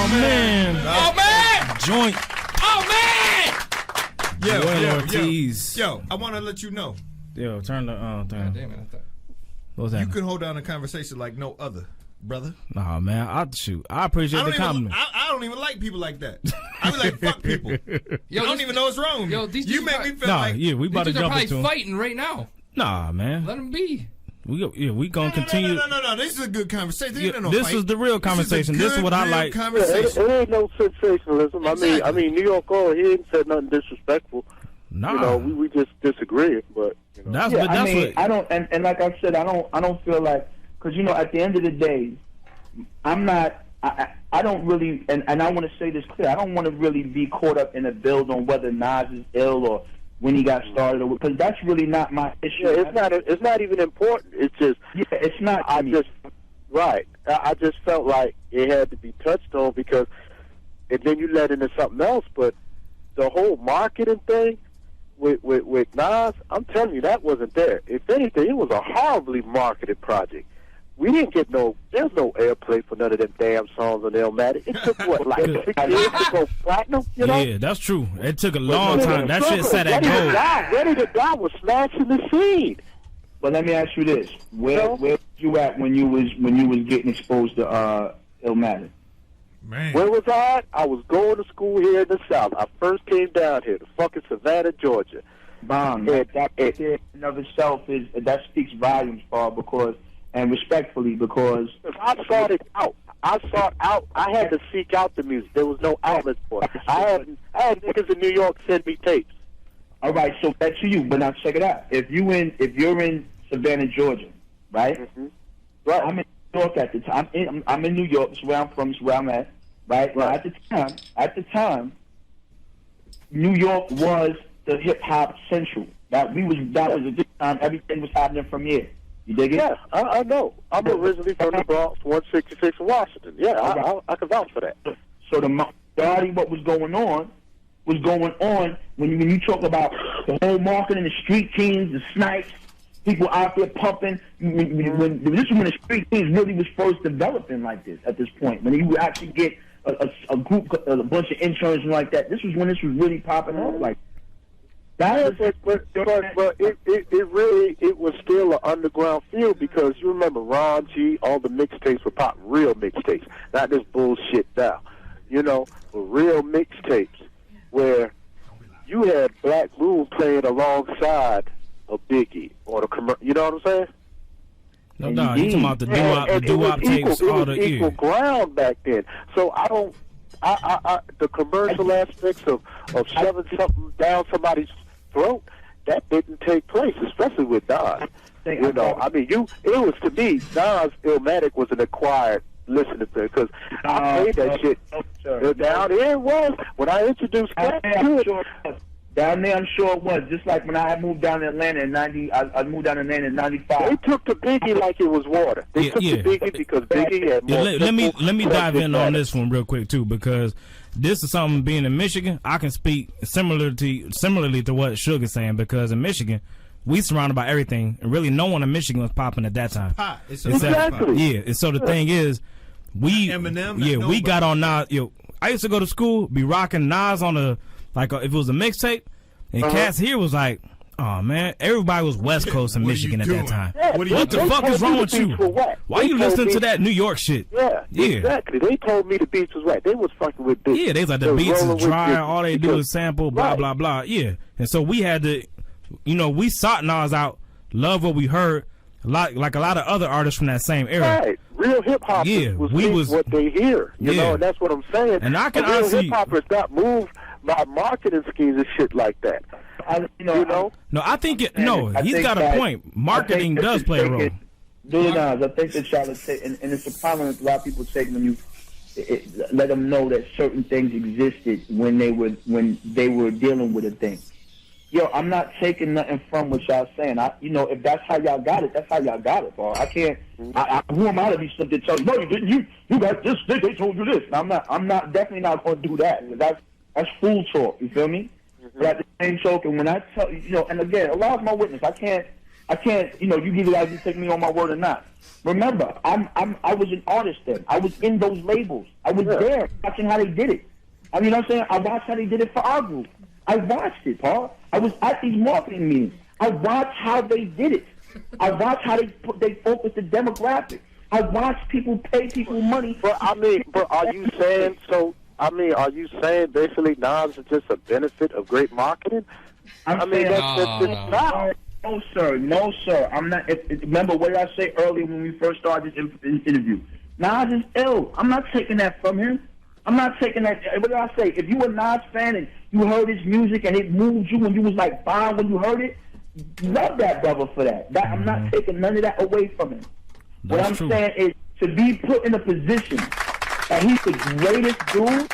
Oh man. Oh man. Joint. Oh man. Yo, I want to let you know. Yo, turn the thing. Damn it, I thought. What's that? You could hold down a conversation like no other, brother. Nah, man. I appreciate the compliment. I don't even like people like that. I be like, fuck people. Yo, I don't even know what's wrong with me. Yo, these you make me feel like. Yeah, we about to jump into them. Fighting right now. Nah, man. Let them be. We gonna continue. No. This is a good conversation. This is the real conversation. This is what I like. It ain't no sensationalism. Exactly. I mean, New York he ain't said nothing disrespectful. Nah. You know, we just disagree, but you know. I don't, and like I said, I don't feel like, because you know, at the end of the day, I'm not. I don't really, and I want to say this clear. I don't want to really be caught up in a build on whether Nas is ill or when he got started, because that's really not my issue. Yeah, it's not even important. It's just it's not. I just felt like it had to be touched on because, and then you led into something else. But the whole marketing thing with Nas, I'm telling you, that wasn't there. If anything, it was a horribly marketed project. We didn't get there's no airplay for none of them damn songs on Illmatic. It took what, like 6 years to go platinum, you know? Yeah, that's true. It took a long time. That shit set at gold. Ready to Die was smashing the scene. But let me ask you this: where was you at when you was getting exposed to Illmatic? Man. Where was I at? I was going to school here in the South. I first came down here to fucking Savannah, Georgia. Bomb. That in of itself that speaks volumes, Paul, because. And respectfully, because I sought it out. I had to seek out the music. There was no outlet for it. I had niggas in New York send me tapes. All right, so back to you. But now check it out. If you're in Savannah, Georgia, right? Mm-hmm. Right. I'm in New York at the time. I'm in New York. That's where I'm from. That's where I'm at. Right. Now, at the time, New York was the hip hop central. That was at this time. Everything was happening from here. You dig it? Yeah, I know. I'm originally from the Bronx, 166 Washington. Yeah, I can vouch for that. So the majority of what was going on when you talk about the whole marketing, the street teams, the snipes, people out there pumping. This is when the street teams really was first developing like this at this point. When you would actually get a group, a bunch of interns and like that. This was when this was really popping off like. But it was still an underground field because you remember Ron G, all the mixtapes were pop, real mixtapes, not this bullshit now, you know, real mixtapes where you had Black Moon playing alongside a Biggie or the you know what I'm saying? No, you talking about the doo-wop tapes, all the equal ground back then. So the commercial aspects of shoving something down somebody's throat, that didn't take place, especially with Nas. You know, I mean, it was to me, Nas Illmatic was an acquired listening thing because I played that shit. Down there it was when I introduced Crack to it. Down there, I'm sure it was. Just like when I moved down to Atlanta in '90, I moved down to Atlanta in '95. They took the Biggie like it was water. They took the Biggie because Biggie had more. Let me dive in on this one real quick too, because this is something. Being in Michigan, I can speak similarly to what Sugar's saying, because in Michigan, we surrounded by everything, and really no one in Michigan was popping at that time. Exactly. Yeah, and so the thing is, Eminem. We got on Nas. I used to go to school, be rocking Nas on if it was a mixtape, and cats here was like, oh man, everybody was West Coast and Michigan at that time. Yeah, what the fuck is wrong with you? Why you listening to that New York shit? Yeah, exactly. They told me the beats was right. They was fucking with beats. Yeah, they was like, the beats is dry, all they do is sample, blah, blah, blah. Yeah. And so we had to, we sought Nas out, love what we heard, like a lot of other artists from that same era. Right. Real hip hop was what they hear. You know, and that's what I'm saying. And I can honestly, hip hoppers got moved by marketing schemes and shit like that. No, I think he's got a point. Marketing does play a role. I think that y'all take, and it's a problem that a lot of people take when you let them know that certain things existed when they were dealing with a thing. Yo, I'm not taking nothing from what y'all saying. If that's how y'all got it, that's how y'all got it, Paul. I can't. Who am I to be something to tell you? No, you didn't. You got this. They told you this. I'm definitely not going to do that. That's fool talk. You feel me? Mm-hmm. But at the same token, when I tell and again, Allah's my witness. I can't I can't, you guys can take me on my word or not. Remember, I was an artist then. I was in those labels. I was there watching how they did it. I mean, you know what I'm saying? I watched how they did it for our group. I watched it, Paul. I was at these marketing meetings. I watched how they did it. I watched how they focused the demographic. I watched people pay people money. But are you saying are you saying basically Nas is just a benefit of great marketing? No, sir. I'm not. Remember what I said earlier when we first started this interview. Nas is ill. I'm not taking that from him. I'm not taking that. What did I say? If you were a Nas fan and you heard his music and it moved you and you was like 5 when you heard it, love that brother for that. I'm not taking none of that away from him. What I'm saying is to be put in a position that he's the greatest dude.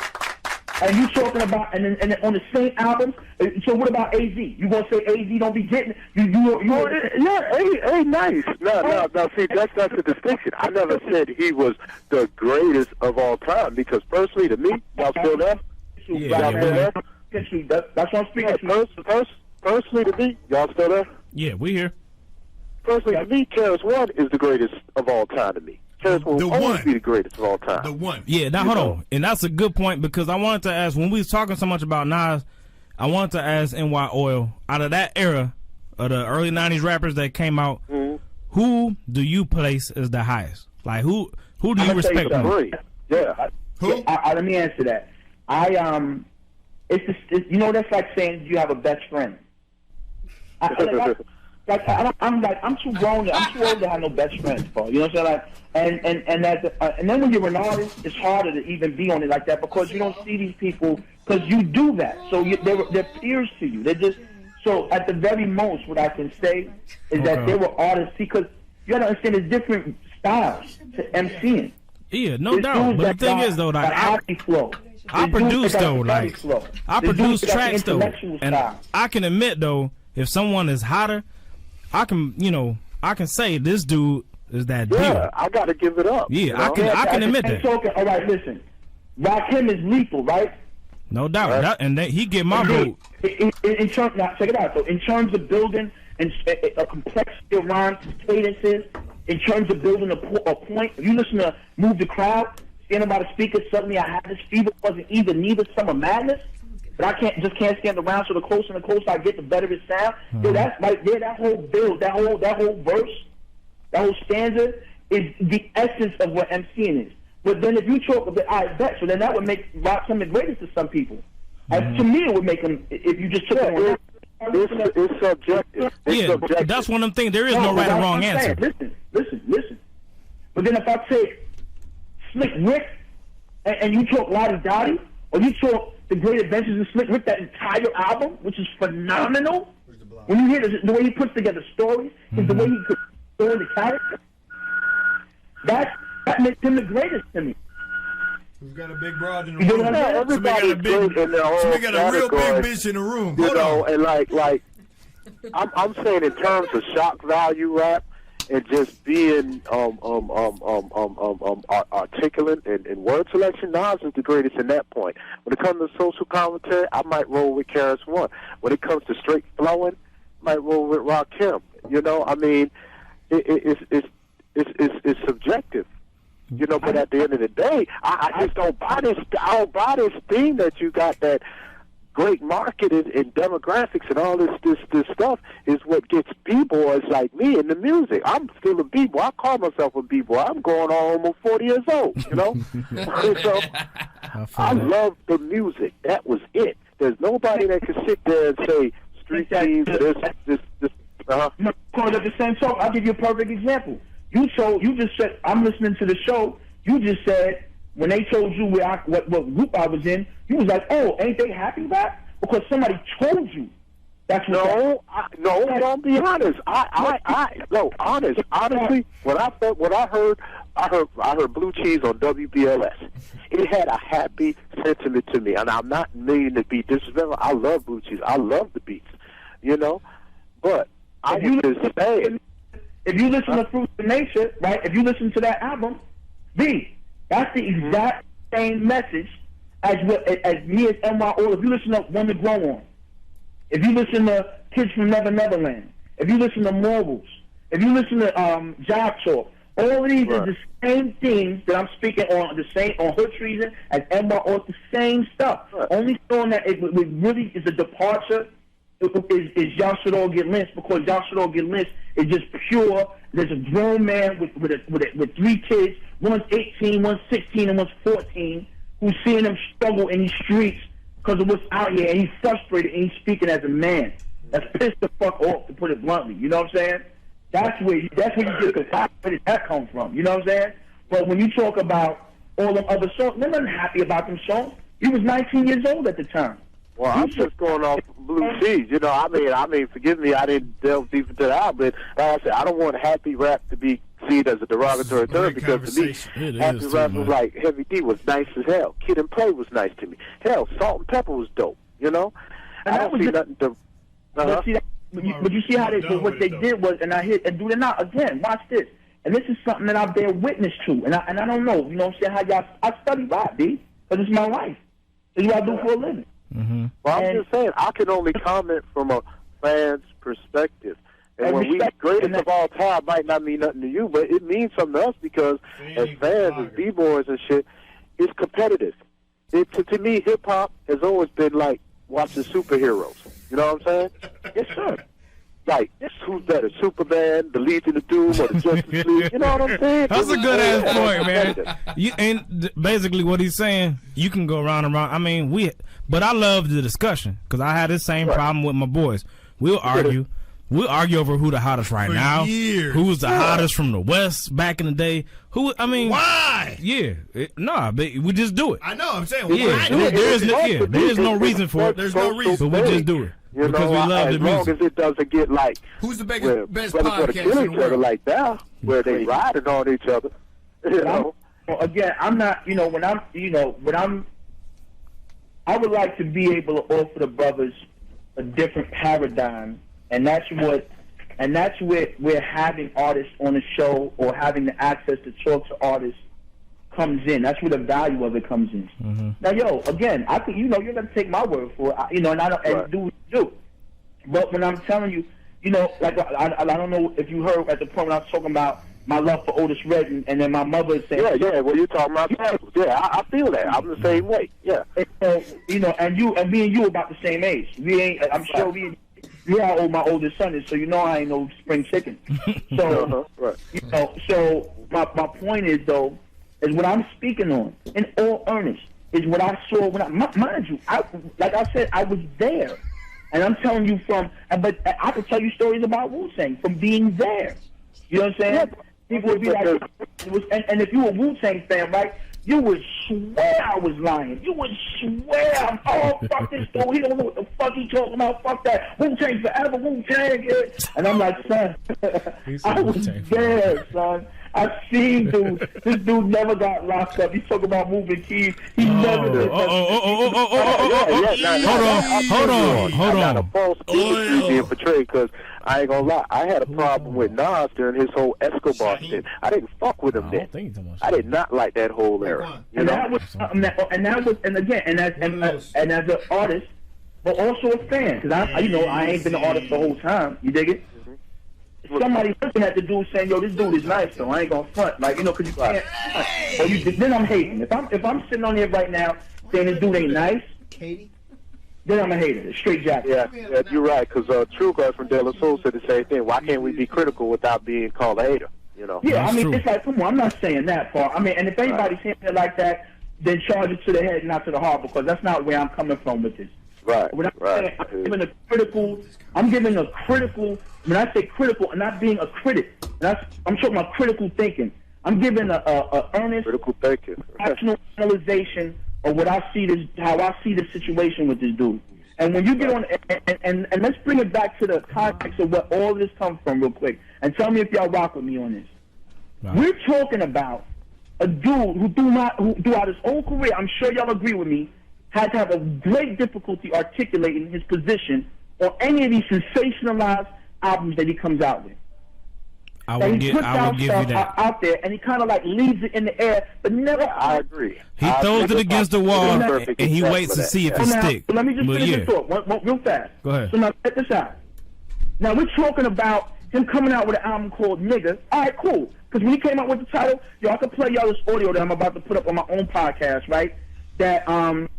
And you talking about, and on the same album, so what about AZ? You gonna say AZ don't be getting, A nice. No, see, that's not the distinction. I never said he was the greatest of all time, because personally to me, y'all still there? Yeah. That's what I'm speaking to. Personally to me, y'all still there? Yeah, we here. Personally to me, KRS-One is the greatest of all time to me. Will always be the greatest of all time. The one. Yeah, now hold on. And that's a good point, because I wanted to ask, when we was talking so much about Nas, I wanted to ask NY Oil, out of that era of the early 90s rappers that came out, who do you place as the highest? Like, who do you respect more? Yeah. Who? Let me answer that. That's like saying you have a best friend. I'm too grown. I'm too old to have no best friends, Paul. You know what I'm saying? And then when you're an artist, it's harder to even be on it like that, because you don't see these people, because you do that. So they're peers to you. They're just, so at the very most, what I can say is that they were artists, because you got to understand there's different styles to MCing. Yeah, no doubt. But the thing is, though, like, I produce tracks though, and I can admit though, if someone is hotter, I can say this dude is that dude. Yeah, I gotta give it up. Yeah, I can admit that. All right, listen, Rakim is lethal, right? No doubt, he get my vote. In terms, now check it out. So in terms of building and a complexity of rhymes, cadences, in terms of building a point, if you listen to Move the Crowd, standing by the speaker, suddenly I had this fever, wasn't neither Summer Madness. But I can't stand around. So the closer and the closer I get, the better it sounds. So that's right there. That whole build, that whole verse, that whole stanza is the essence of what MCing is. But then if you talk about, I bet, so then that would make Rakim the greatest to some people. And to me, it would make him. If you just took it. It's subjective. Subjective. That's one of them things. There is no right or wrong answer. Listen. But then if I say Slick Rick, and you talk Lottie Dottie, or you talk The Great Adventures of Slick Rick, that entire album, which is phenomenal. When you hear the way he puts together stories, the way he could story the character, that makes him the greatest to me. Who's got a big broad in the room? Everybody got a real big bitch in the room. You know, and like I'm saying in terms of shock value rap and just being articulate and word selection, Nas is the greatest in that point. When it comes to social commentary, I might roll with KRS-One. When it comes to straight flowing, I might roll with Rakim. You know, I mean, it's subjective. You know, but at the end of the day, I just don't buy this. I don't buy this thing that you got, that great marketing and demographics and all this stuff is what gets b-boys like me in the music. I'm still a b-boy. I call myself a b-boy. I'm going on almost 40 years old. You know, so I love the music. That was it. There's nobody that can sit there and say street teams. This. No, at the same time, I'll give you a perfect example. You just said, I'm listening to the show. You just said, when they told you what group I was in, you was like, oh, ain't they happy about it? Because somebody told you. That's what don't be honest. Honestly, what I heard Blue Cheese on WBLS. It had a happy sentiment to me, and I'm not meaning to be disrespectful. I love Blue Cheese. I love the beats, you know. But I was just saying. If you listen to Fruits of Nature, right? If you listen to that album, that's the exact same message as me as NY Oil. If you listen to One to Grow On, if you listen to Kids from Never Neverland, if you listen to Morals, if you listen to Job Talk, all of these are the same things that I'm speaking on, on Hood Treason as NY, all the same stuff. Only showing that it really is a departure is Y'all Should All Get Lynched, because Y'all Should All Get Lynched is just pure. There's a grown man with 3 kids, one's 18, one's 16, and one's 14, who's seeing him struggle in these streets because of what's out here, and he's frustrated, and he's speaking as a man. That's pissed the fuck off, to put it bluntly. You know what I'm saying? That's where you get, because where did that come from? You know what I'm saying? But when you talk about all them other songs, they're not happy about them songs. He was 19 years old at the time. Well, I'm just going off Blue Cheese. You know, I mean, forgive me, I didn't delve deep into the album, but like I said, I don't want happy rap to be seen as a derogatory term, because to me, happy rap was like Heavy D was nice as hell. Kid and Play was nice to me. Hell, Salt and Pepper was dope. You know, and I don't see nothing to. But you see how what they did was, and do it now again. Watch this, and this is something that I bear witness to, and I don't know, you know what I'm saying? How I study rap, B, because it's my life. It's what I do for a living. Mm-hmm. Well, I'm just saying, I can only comment from a fan's perspective. And when we greatest of all time might not mean nothing to you, but it means something to us, because as fans, as b-boys and shit, it's competitive. To me, hip-hop has always been like watching superheroes. You know what I'm saying? Yes, sir. Like, who's better, Superman, the Legion of Doom, or the Justice League? You know what I'm saying? That's a good ass point, man. And basically what he's saying, you can go round and round. I mean, but I love the discussion, because I had this same problem with my boys. We'll argue over who the hottest right now. Who's the hottest from the West back in the day? Why? Yeah. But we just do it. I know, I'm saying, why? There is no reason for it. There's no reason. But we just do it. You because know, we love the music. As long as it doesn't get like, who's the best podcast in the world? Like that, where they riding on each other. You know? Well, again, I'm not, I would like to be able to offer the brothers a different paradigm, and that's where having artists on the show, or having the access to talk to artists, comes in. That's where the value of it comes in. Mm-hmm. Now, again, I think, you're going to take my word for it, and I don't, and do what you do. But when I'm telling you, like, I don't know if you heard at the point when I was talking about my love for Otis Redding, and then my mother is saying, well, you're talking about samples. Yeah, I feel that. I'm the same way. Yeah. And so, and me and you about the same age. I'm sure you how old my oldest son is, so I ain't no spring chicken. So, so my point is, though, is what I'm speaking on, in all earnest, is what I saw mind you, like I said, I was there. And I'm telling you but I could tell you stories about Wu-Tang from being there. You know what I'm saying? Yeah. People would be like, and if you were a Wu-Tang fan, right, you would swear I was lying. You would swear, fuck this dude, he don't know what the fuck he talking about, fuck that, Wu-Tang forever, Wu-Tang, yeah. And I'm like, son, I was there, son. I've seen dudes. This dude never got locked up. He talk about moving keys. He never did. Hold on. I got a false image being portrayed, because I ain't gonna lie, I had a problem with Nas during his whole Escobar shit. I didn't fuck with him then. I did not like that whole era. And that was and as an artist, but also a fan, because I ain't been an artist the whole time. You dig it? Somebody looking at the dude saying, "Yo, this dude is nice, though. I ain't gonna front." Like, because you can't. Or then I'm hating. If I'm sitting on here right now saying this dude ain't nice, then I'm a hater. Straight jack. Yeah, you're right. Because True Guy from De La Soul said the same thing. Why can't we be critical without being called a hater? Yeah, I mean, it's like, come on. I'm not saying that part. I mean, and if anybody's saying it like that, then charge it to the head, not to the heart, because that's not where I'm coming from with this. Right. When saying, I'm giving a critical. When I say critical, and not being a critic, I'm talking about critical thinking. I'm giving a earnest, critical thinking, rational analyzation of what I see how I see the situation with this dude. And when you get on, and let's bring it back to the context of where all this comes from, real quick, and tell me if y'all rock with me on this. Right. We're talking about a dude who throughout his whole career, I'm sure y'all agree with me, had to have a great difficulty articulating his position on any of these sensationalized albums that he comes out with. I will give you that. Out there, and he kind of like leaves it in the air, but never. I agree. He throws it against the wall, and he waits to see if it sticks. Let me just finish this thought real fast. Go ahead. So now check this out. Now we're talking about him coming out with an album called Nigga. All right, cool. Because when he came out with the title, I could play y'all this audio that I'm about to put up on my own podcast, right? That on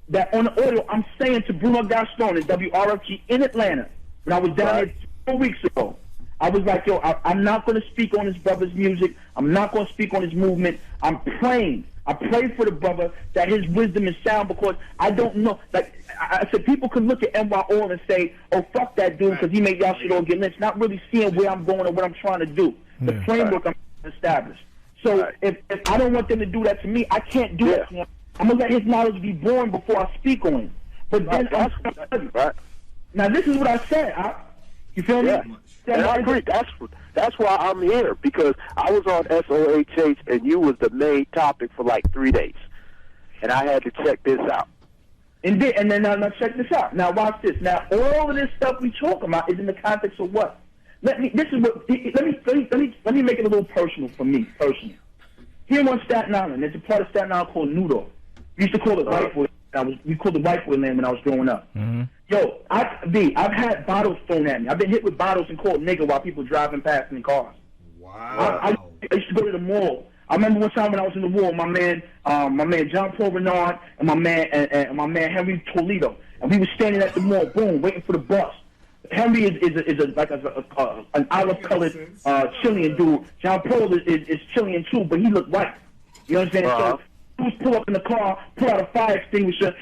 the audio I'm saying to Bruno Gaston at WRFG in Atlanta when I was down there 4 weeks ago. I was like, yo, I'm not going to speak on his brother's music. I'm not going to speak on his movement. I'm praying. I pray for the brother that his wisdom is sound, because I don't know. Like I said, people could look at NY Oil and say, oh, fuck that dude because he made y'all shit all get lynched, not really seeing where I'm going or what I'm trying to do. The framework I'm established. So if I don't want them to do that to me, I can't do that to him. I'm going to let his knowledge be born before I speak on him. But then now this is what I said. You feel me? And I agree. That's why I'm here, because I was on SOHH and you was the main topic for like 3 days, and I had to check this out. And then now check this out. Now watch this. Now all of this stuff we talk about is in the context of what? Let me make it a little personal for me personally. Here on Staten Island, there's a part of Staten Island called Noodle. We used to call it White Boy. We called it White Boy Land when I was growing up. Mm-hmm. Yo, I've had bottles thrown at me. I've been hit with bottles and called nigga while people driving past in cars. Wow. I used to go to the mall. I remember one time when I was in the mall, my man John Paul Renard and my man Henry Toledo, and we were standing at the mall, boom, waiting for the bus. Henry is an olive colored Chilean dude. John Paul is Chilean too, but he looked white. You understand? So he was pull up in the car, pull out a fire extinguisher,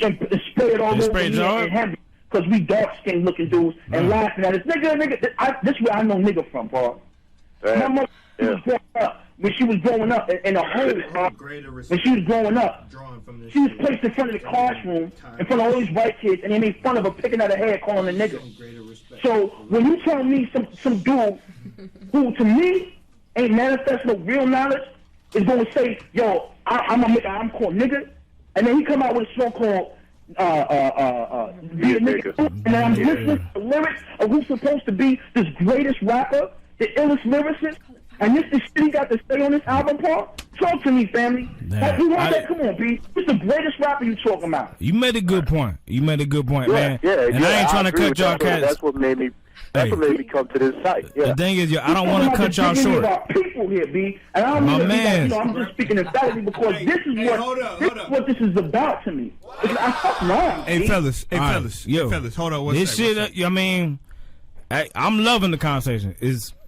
and spray it all over me and Henry, because we dark skinned looking dudes, and laughing at us. Nigga. This is where I know nigga from, bro. My mother was growing up. When she was growing up in a home, when she was growing up, she was placed in front of the classroom, in front of all these white kids, and they made fun of her, picking at her hair, calling her nigga. So when you tell me some dude who to me ain't manifest no real knowledge is going to say, yo, I'm a nigga, I'm called nigga, and then he come out with a song called Be a Nigga, and then I'm listening to the lyrics of who's supposed to be this greatest rapper, the illest lyricist. And this is shit he got to say on this album, Paul? Talk to me, family. Come on, B. Who's the greatest rapper you talking about? You made a good point. Man. Yeah, and I ain't trying to cut y'all cats. That's what made me come to this site. Yeah. The thing is, I don't want to cut y'all short. About people here, B. And I don't mean to be I'm just speaking emphatically because this is what this is about to me. I fuck wrong. Hey, fellas, hold on. This shit, I mean, I'm loving the conversation.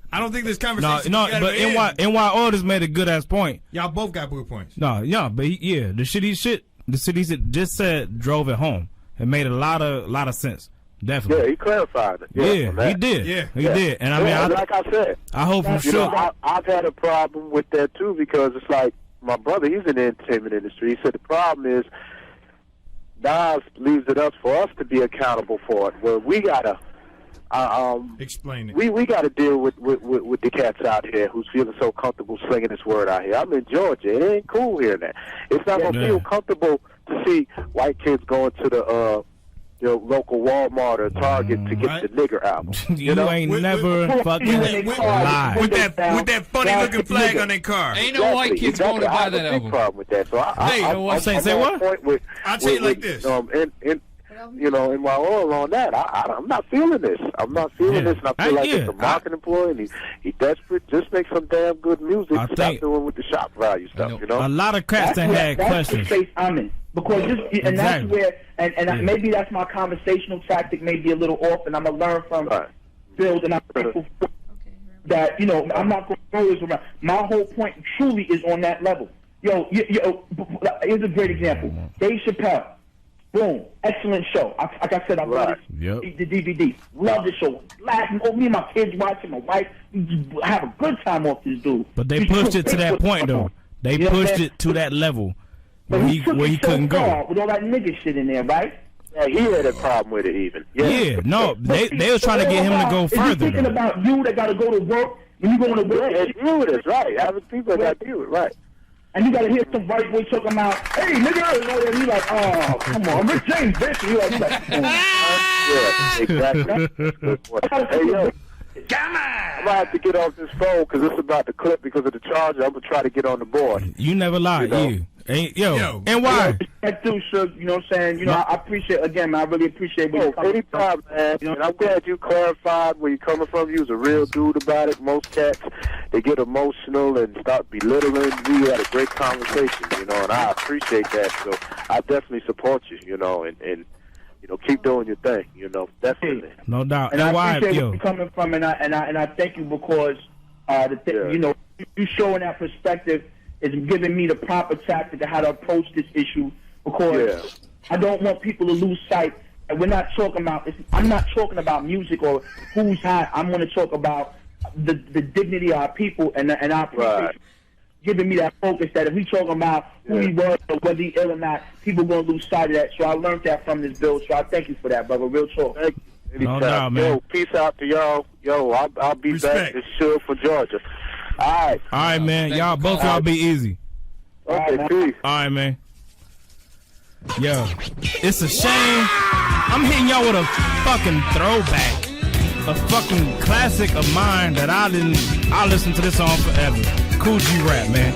I don't think this conversation. No, but NY Orders made a good ass point. Y'all both got good points. No, yeah, but the shit he just said drove it home. It made a lot of sense. Definitely. Yeah, he clarified it. Yeah, he did. Yeah, he did. And I mean, like I said, I hope I'm sure. I've had a problem with that too, because it's like my brother. He's in the entertainment industry. He said the problem is Nas leaves it up for us to be accountable for it. Where we gotta. Explain it. We got to deal with the cats out here who's feeling so comfortable slinging this word out here. I'm in Georgia. It ain't cool here now. It's not gonna feel comfortable to see white kids going to the local Walmart or Target to get the nigger album. You ain't never fucking lied. With that funny looking flag on their car. Ain't no white kids going to buy that album. Problem with that. So I'm say what? I'll tell you like this. In my oil on that, I'm not feeling this. I'm not feeling this, and I feel like it's a marketing ploy, and he desperate. Just make some damn good music. Stop doing with the shop value stuff. A lot of cats that had questions. That's the space I'm in, because that's where, and maybe that's my conversational tactic, may be a little off, and I'm gonna learn from Bill, and I'm thankful that I'm not going to always around. My whole point truly is on that level. Yo, here's a great example. Dave Chappelle. Boom. Excellent show. Like I said, I love the DVD. Love the show. Laughing. Me and my kids watching, my wife. We have a good time off this dude. But they pushed it to that point, though. They pushed it to that level where he couldn't go. With all that nigga shit in there, right? Yeah, he had a problem with it even. Yeah, no. They was trying to get him to go further. Is he thinking about you that got to go to work when you going to work? Yeah, deal with it, right. Having people that got to deal with it, right. And you gotta hear some white boy talking about, hey, nigga, and you like, oh, come on, Rick James, bitch. You like, yeah, exactly. Hey, yo, I'm gonna have to get off this phone because it's about to clip because of the charger. I'm gonna try to get on the board. You never lie, Yo, and why? I do, sir. You know what I'm saying? You know, I appreciate, again, man, I really appreciate what you're coming anytime, man. You know, and I'm glad you clarified where you're coming from. You was a real dude about it. Most cats, they get emotional and start belittling. We had a great conversation, you know, and I appreciate that. So I definitely support you, you know, and you know, keep doing your thing, you know, definitely. No doubt. And I appreciate where you're coming from, and I thank you because you know, you showing that perspective is giving me the proper tactic of how to approach this issue, because I don't want people to lose sight. And we're not talking about. I'm not talking about music or who's hot. I'm going to talk about the dignity of our people, and I appreciate giving me that focus. That if we talking about who he was or whether he ill or not, people going to lose sight of that. So I learned that from this bill. So I thank you for that, brother. Real talk. Thank you. No doubt, man. Yo, peace out to y'all. Yo, I'll be back. It's sure for Georgia. All right, man. Y'all both y'all be easy. Okay, peace. All right, man. Yo, it's a shame. I'm hitting y'all with a fucking throwback, a fucking classic of mine that I listen to this song forever. Cool G Rap, man.